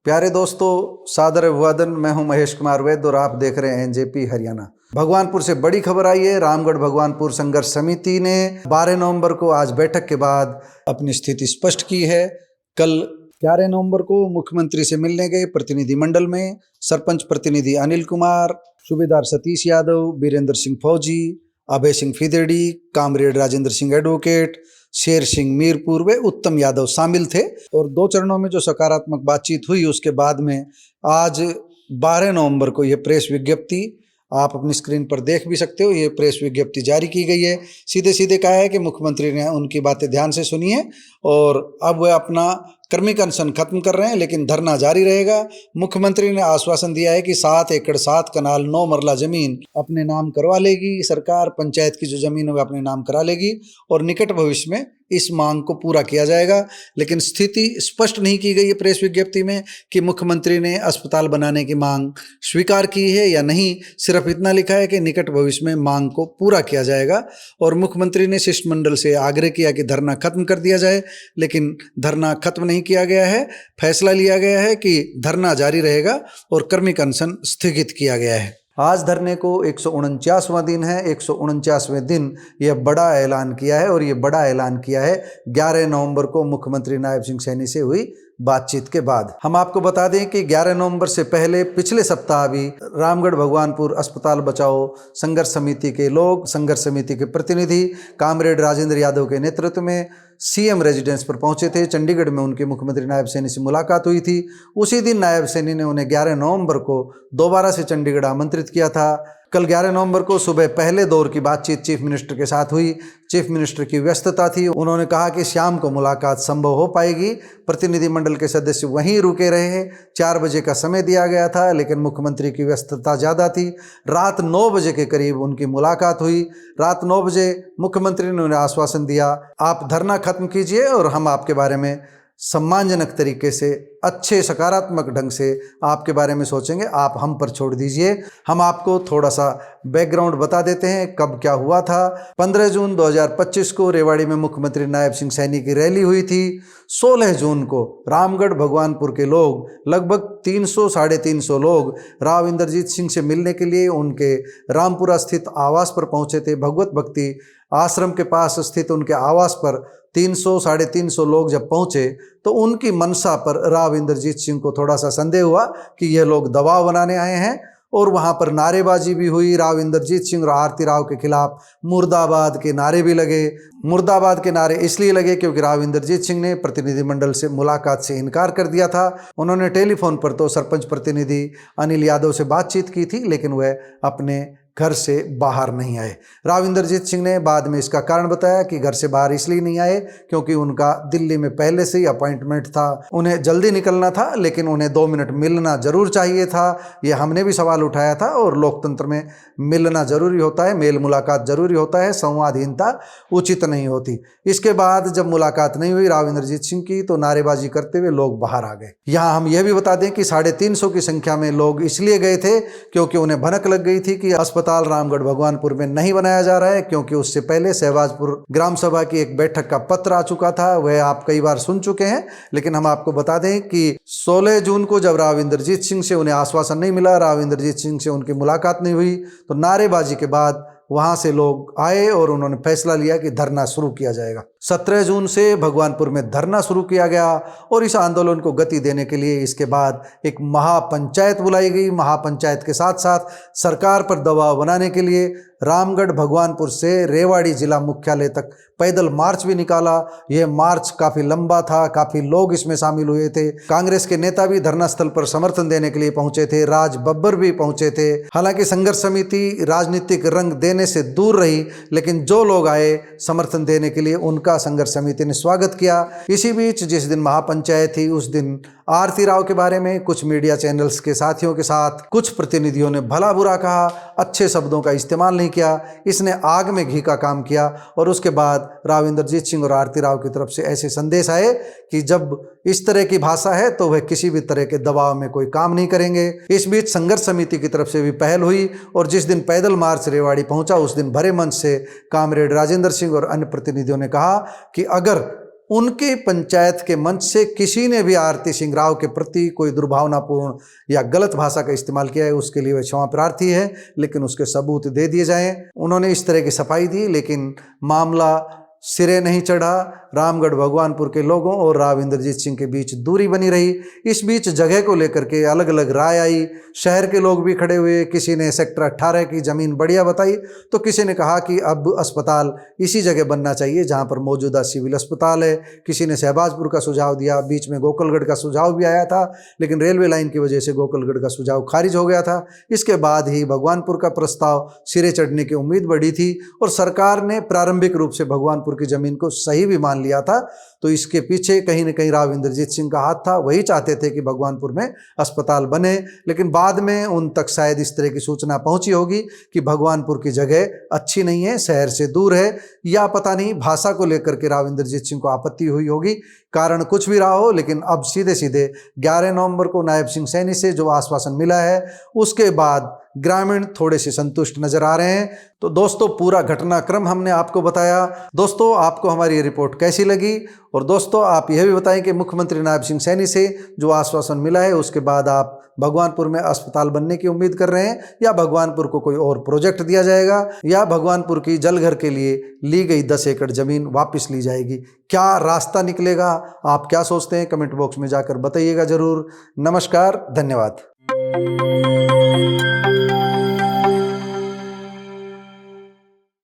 प्यारे दोस्तों, सादर अभिवादन। मैं हूं महेश कुमार वैद्य और आप देख रहे हैं एनजेपी हरियाणा। भगवानपुर से बड़ी खबर आई है। रामगढ़ भगवानपुर संघर्ष समिति ने 12 नवंबर को आज बैठक के बाद अपनी स्थिति स्पष्ट की है। कल 11 नवंबर को मुख्यमंत्री से मिलने गए प्रतिनिधिमंडल में सरपंच प्रतिनिधि अनिल कुमार, सूबेदार सतीश यादव, बीरेंद्र सिंह फौजी, अभय सिंह फिदेड़ी, कामरेड राजेंद्र सिंह एडवोकेट, शेर सिंह मीरपुर व उत्तम यादव शामिल थे। और 2 चरणों में जो सकारात्मक बातचीत हुई, उसके बाद में आज 12 नवंबर को यह प्रेस विज्ञप्ति आप अपनी स्क्रीन पर देख भी सकते हो। ये प्रेस विज्ञप्ति जारी की गई है। सीधे सीधे कहा है कि मुख्यमंत्री ने उनकी बातें ध्यान से सुनी है और अब वह अपना कर्मिक अनशन खत्म कर रहे हैं, लेकिन धरना जारी रहेगा। मुख्यमंत्री ने आश्वासन दिया है कि 7 एकड़ 7 कनाल 9 मरला जमीन अपने नाम करवा लेगी सरकार। पंचायत की जो जमीन है वह अपने नाम करा लेगी और निकट भविष्य में इस मांग को पूरा किया जाएगा। लेकिन स्थिति स्पष्ट नहीं की गई है प्रेस विज्ञप्ति में कि मुख्यमंत्री ने अस्पताल बनाने की मांग स्वीकार की है या नहीं। सिर्फ इतना लिखा है कि निकट भविष्य में मांग को पूरा किया जाएगा। और मुख्यमंत्री ने शिष्टमंडल से आग्रह किया कि धरना खत्म कर दिया जाए, लेकिन धरना खत्म नहीं किया गया है। फैसला लिया गया है कि धरना जारी रहेगा और कर्मिक अनशन स्थगित किया गया है। आज धरने को 149वां दिन है। 149वें दिन यह बड़ा ऐलान किया है और ये बड़ा ऐलान किया है 11 नवंबर को मुख्यमंत्री नायब सिंह सैनी से हुई बातचीत के बाद। हम आपको बता दें कि 11 नवंबर से पहले पिछले सप्ताह भी रामगढ़ भगवानपुर अस्पताल बचाओ संघर्ष समिति के लोग, संघर्ष समिति के प्रतिनिधि कामरेड राजेंद्र यादव के नेतृत्व में सीएम रेजिडेंस पर पहुंचे थे। चंडीगढ़ में उनके मुख्यमंत्री नायब सैनी से मुलाकात हुई थी। उसी दिन नायब सैनी ने उन्हें 11 नवंबर को दोबारा से चंडीगढ़ आमंत्रित किया था। कल 11 नवंबर को सुबह पहले दौर की बातचीत चीफ मिनिस्टर के साथ हुई। चीफ मिनिस्टर की व्यस्तता थी। उन्होंने कहा कि शाम को मुलाकात संभव हो पाएगी। प्रतिनिधिमंडल के सदस्य वहीं रुके रहे। 4 बजे का समय दिया गया था, लेकिन मुख्यमंत्री की व्यस्तता ज़्यादा थी। रात 9 बजे के करीब उनकी मुलाकात हुई। रात 9 बजे मुख्यमंत्री ने उन्हें आश्वासन दिया, आप धरना खत्म कीजिए और हम आपके बारे में सम्मानजनक तरीके से, अच्छे सकारात्मक ढंग से आपके बारे में सोचेंगे, आप हम पर छोड़ दीजिए। हम आपको थोड़ा सा बैकग्राउंड बता देते हैं कब क्या हुआ था। 15 जून 2025 को रेवाड़ी में मुख्यमंत्री नायब सिंह सैनी की रैली हुई थी। 16 जून को रामगढ़ भगवानपुर के लोग, लगभग 300-350 लोग राव इंद्रजीत सिंह से मिलने के लिए उनके रामपुरा स्थित आवास पर पहुंचे थे। भगवत भक्ति आश्रम के पास स्थित उनके आवास पर 300-350 लोग जब पहुंचे तो उनकी मनसा पर राव इंद्रजीत सिंह को थोड़ा सा संदेह हुआ कि ये लोग दबाव बनाने आए हैं और वहां पर नारेबाजी भी हुई। राव इंद्रजीत सिंह और आरती राव के खिलाफ मुर्दाबाद के नारे भी लगे। मुर्दाबाद के नारे इसलिए लगे क्योंकि राव इंद्रजीत सिंह ने प्रतिनिधिमंडल से मुलाकात से इनकार कर दिया था। उन्होंने टेलीफोन पर तो सरपंच प्रतिनिधि अनिल यादव से बातचीत की थी, लेकिन वह अपने घर से बाहर नहीं आए। राव इंद्रजीत सिंह ने बाद में इसका कारण बताया कि घर से बाहर इसलिए नहीं आए क्योंकि उनका दिल्ली में पहले से ही अपॉइंटमेंट था। उन्हें जल्दी निकलना था, लेकिन उन्हें 2 मिनट मिलना जरूर चाहिए था। ये हमने भी सवाल उठाया था और लोकतंत्र में मिलना जरूरी होता है, मेल मुलाकात जरूरी होता है, संवादहीनता उचित नहीं होती। इसके बाद जब मुलाकात नहीं हुई राव इंद्रजीत सिंह की तो नारेबाजी करते हुए लोग बाहर आ गए। यहाँ हम यह भी बता दें कि 350 की संख्या में लोग इसलिए गए थे क्योंकि उन्हें भनक लग गई थी कि अस्पताल रामगढ़ भगवानपुर में नहीं बनाया जा रहा है, क्योंकि उससे पहले सहबाजपुर ग्राम सभा की एक बैठक का पत्र आ चुका था। वह आप कई बार सुन चुके हैं, लेकिन हम आपको बता दें कि 16 जून को जब राव इंद्रजीत सिंह से उन्हें आश्वासन नहीं मिला, राव इंद्रजीत सिंह से उनकी मुलाकात नहीं हुई, तो नारेबाजी के बाद वहां से लोग आए और उन्होंने फैसला लिया कि धरना शुरू किया जाएगा। 17 जून से भगवानपुर में धरना शुरू किया गया और इस आंदोलन को गति देने के लिए इसके बाद एक महापंचायत बुलाई गई। महापंचायत के साथ साथ सरकार पर दबाव बनाने के लिए रामगढ़ भगवानपुर से रेवाड़ी जिला मुख्यालय तक पैदल मार्च भी निकाला। यह मार्च काफी लंबा था, काफी लोग इसमें शामिल हुए थे। कांग्रेस के नेता भी धरना स्थल पर समर्थन देने के लिए पहुंचे थे। राज बब्बर भी पहुंचे थे। हालांकि संघर्ष समिति राजनीतिक रंग देने से दूर रही, लेकिन जो लोग आए समर्थन देने के लिए उनका संघर्ष समिति ने स्वागत किया। इसी बीच जिस दिन महापंचायत थी उस दिन आरती राव के बारे में कुछ मीडिया चैनल्स के साथियों के साथ कुछ प्रतिनिधियों ने भला बुरा कहा, अच्छे शब्दों का इस्तेमाल नहीं किया। इसने आग में घी का काम किया और उसके बाद राव इंद्रजीत सिंह और आरती राव की तरफ से ऐसे संदेश आए कि जब इस तरह की भाषा है तो वह किसी भी तरह के दबाव में कोई काम नहीं करेंगे। इस बीच संघर्ष समिति की तरफ से भी पहल हुई और जिस दिन पैदल मार्च रेवाड़ी पहुंचा उस दिन भरे मंच से कामरेड राजेंद्र सिंह और अन्य प्रतिनिधियों ने कहा कि अगर उनके पंचायत के मंच से किसी ने भी आरती सिंह राव के प्रति कोई दुर्भावनापूर्ण या गलत भाषा का इस्तेमाल किया है, उसके लिए वह क्षमा प्रार्थी है, लेकिन उसके सबूत दे दिए जाएं। उन्होंने इस तरह की सफाई दी, लेकिन मामला सिरे नहीं चढ़ा। रामगढ़ भगवानपुर के लोगों और राव इंद्रजीत सिंह के बीच दूरी बनी रही। इस बीच जगह को लेकर के अलग अलग राय आई। शहर के लोग भी खड़े हुए। किसी ने सेक्टर 18 की ज़मीन बढ़िया बताई, तो किसी ने कहा कि अब अस्पताल इसी जगह बनना चाहिए जहां पर मौजूदा सिविल अस्पताल है। किसी ने शहबाजपुर का सुझाव दिया। बीच में गोकुलगढ़ का सुझाव भी आया था, लेकिन रेलवे लाइन की वजह से गोकुलगढ़ का सुझाव खारिज हो गया था। इसके बाद ही भगवानपुर का प्रस्ताव सिरे चढ़ने की उम्मीद बढ़ी थी और सरकार ने प्रारंभिक रूप से भगवानपुर की जमीन को सही भी मान लिया था। तो इसके पीछे कहीं न कहीं राव इंद्रजीत सिंह का हाथ था। वही चाहते थे कि भगवानपुर में अस्पताल बने, लेकिन बाद में उन तक शायद इस तरह की सूचना पहुंची होगी कि भगवानपुर की जगह अच्छी नहीं है, शहर से दूर है, या पता नहीं भाषा को लेकर के राव इंद्रजीत सिंह को आपत्ति हुई होगी। कारण कुछ भी रहा हो, लेकिन अब सीधे सीधे 11 नवंबर को नायब सिंह सैनी से जो आश्वासन मिला है, उसके बाद ग्रामीण थोड़े से संतुष्ट नजर आ रहे हैं। तो दोस्तों, पूरा घटनाक्रम हमने आपको बताया। दोस्तों, आपको हमारी ये रिपोर्ट कैसी लगी? और दोस्तों, आप यह भी बताएं कि मुख्यमंत्री नायब सिंह सैनी से जो आश्वासन मिला है, उसके बाद आप भगवानपुर में अस्पताल बनने की उम्मीद कर रहे हैं, या भगवानपुर को कोई और प्रोजेक्ट दिया जाएगा, या भगवानपुर की जलघर के लिए ली गई 10 एकड़ जमीन वापस ली जाएगी? क्या रास्ता निकलेगा? आप क्या सोचते हैं? कमेंट बॉक्स में जाकर बताइएगा जरूर। नमस्कार, धन्यवाद।